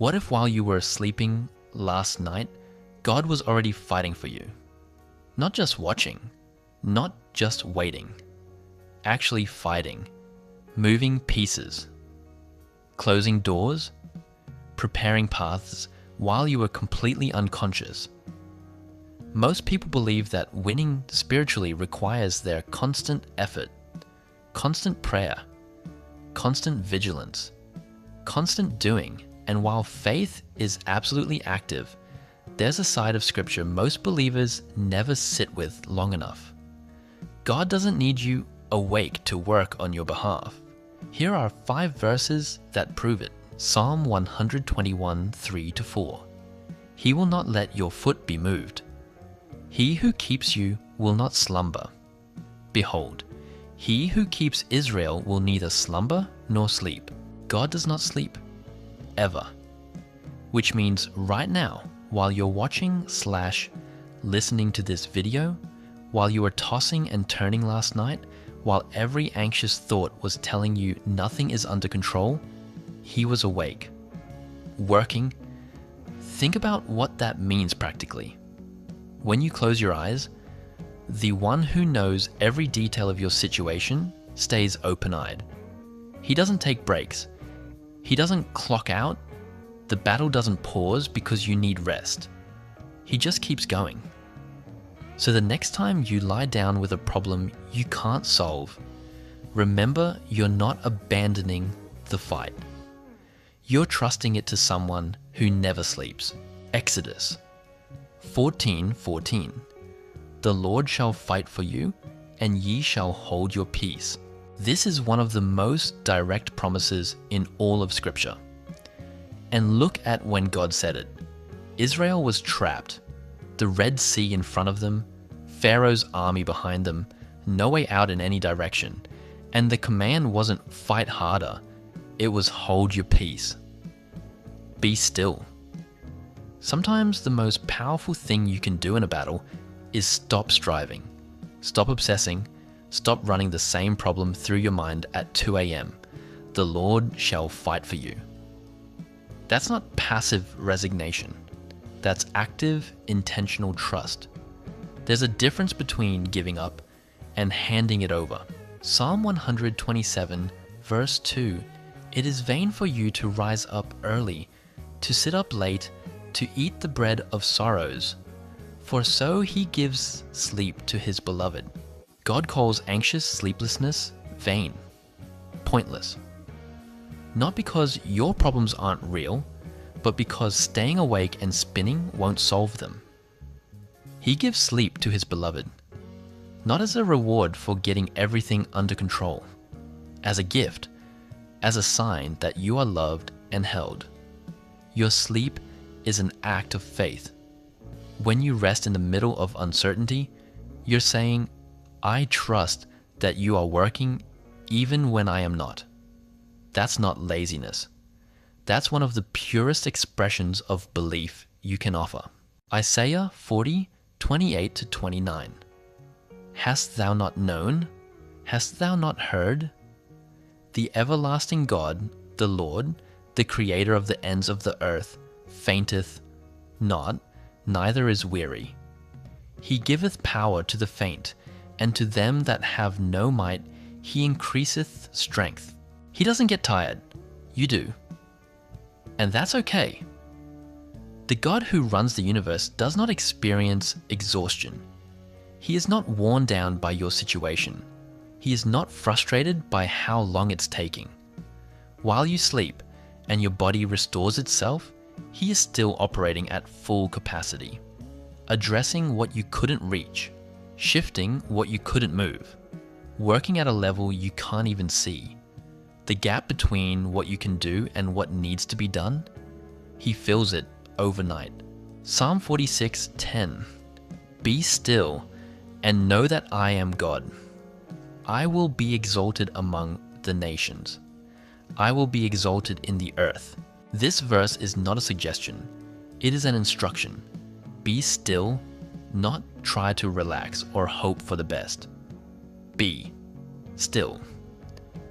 What if while you were sleeping last night, God was already fighting for you? Not just watching, not just waiting, actually fighting, moving pieces, closing doors, preparing paths while you were completely unconscious. Most people believe that winning spiritually requires their constant effort, constant prayer, constant vigilance, constant doing. And while faith is absolutely active, there's a side of Scripture most believers never sit with long enough. God doesn't need you awake to work on your behalf. Here are 5 verses that prove it. Psalm 121, 3-4. He will not let your foot be moved. He who keeps you will not slumber. Behold, he who keeps Israel will neither slumber nor sleep. God does not sleep, ever. Which means right now, while you're watching/listening to this video, while you were tossing and turning last night, while every anxious thought was telling you nothing is under control, he was awake, working. Think about what that means practically. When you close your eyes, the one who knows every detail of your situation stays open-eyed. He doesn't take breaks. He doesn't clock out. The battle doesn't pause because you need rest. He just keeps going. So the next time you lie down with a problem you can't solve, remember you're not abandoning the fight. You're trusting it to someone who never sleeps. Exodus 14:14. The Lord shall fight for you, and ye shall hold your peace. This is one of the most direct promises in all of Scripture. And look at when God said it. Israel was trapped. The Red Sea in front of them, Pharaoh's army behind them, no way out in any direction. And the command wasn't fight harder, it was hold your peace. Be still. Sometimes the most powerful thing you can do in a battle is stop striving, stop obsessing, stop running the same problem through your mind at 2 a.m. The Lord shall fight for you. That's not passive resignation. That's active, intentional trust. There's a difference between giving up and handing it over. Psalm 127, verse 2, it is vain for you to rise up early, to sit up late, to eat the bread of sorrows, for so he gives sleep to his beloved. God calls anxious sleeplessness vain, pointless. Not because your problems aren't real, but because staying awake and spinning won't solve them. He gives sleep to his beloved, not as a reward for getting everything under control, as a gift, as a sign that you are loved and held. Your sleep is an act of faith. When you rest in the middle of uncertainty, you're saying, I trust that you are working even when I am not. That's not laziness. That's one of the purest expressions of belief you can offer. Isaiah 40:28-29. Hast thou not known? Hast thou not heard? The everlasting God, the Lord, the creator of the ends of the earth, fainteth not, neither is weary. He giveth power to the faint, and to them that have no might he increaseth strength. He doesn't get tired. You do. And that's okay. The God who runs the universe does not experience exhaustion. He is not worn down by your situation. He is not frustrated by how long it's taking. While you sleep and your body restores itself, he is still operating at full capacity, addressing what you couldn't reach, shifting what you couldn't move, working at a level you can't even see. The gap between what you can do and what needs to be done, he fills it overnight. Psalm 46:10. Be still and know that I am God. I will be exalted among the nations. I will be exalted in the earth. This verse is not a suggestion. It is an instruction. Be still, not try to relax or hope for the best. Be still.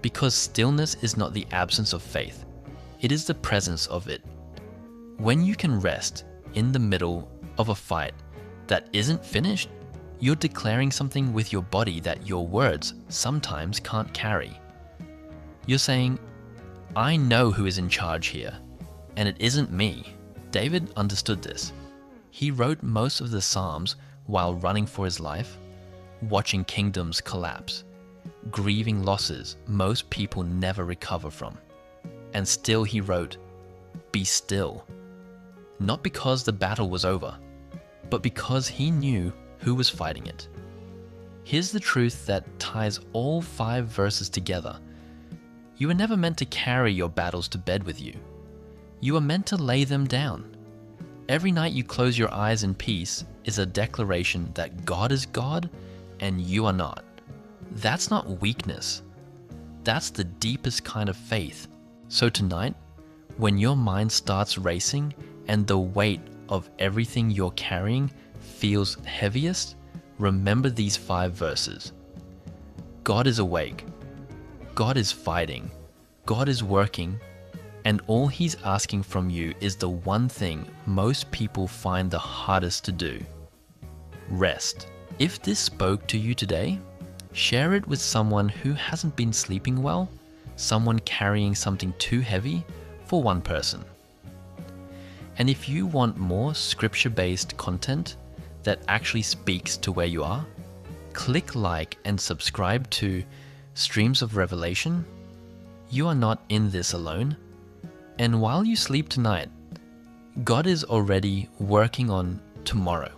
Because stillness is not the absence of faith. It is the presence of it. When you can rest in the middle of a fight that isn't finished, you're declaring something with your body that your words sometimes can't carry. You're saying, I know who is in charge here, and it isn't me. David understood this. He wrote most of the Psalms while running for his life, watching kingdoms collapse, grieving losses most people never recover from. And still he wrote, "Be still." Not because the battle was over, but because he knew who was fighting it. Here's the truth that ties all 5 verses together. You were never meant to carry your battles to bed with you. You are meant to lay them down. Every night you close your eyes in peace is a declaration that God is God and you are not. That's not weakness. That's the deepest kind of faith. So tonight, when your mind starts racing and the weight of everything you're carrying feels heaviest, remember these 5 verses. God is awake. God is fighting. God is working. And all he's asking from you is the one thing most people find the hardest to do: rest. If this spoke to you today, share it with someone who hasn't been sleeping well, someone carrying something too heavy, for one person. And if you want more scripture-based content that actually speaks to where you are, click like and subscribe to Streams of Revelation. You are not in this alone. And while you sleep tonight, God is already working on tomorrow.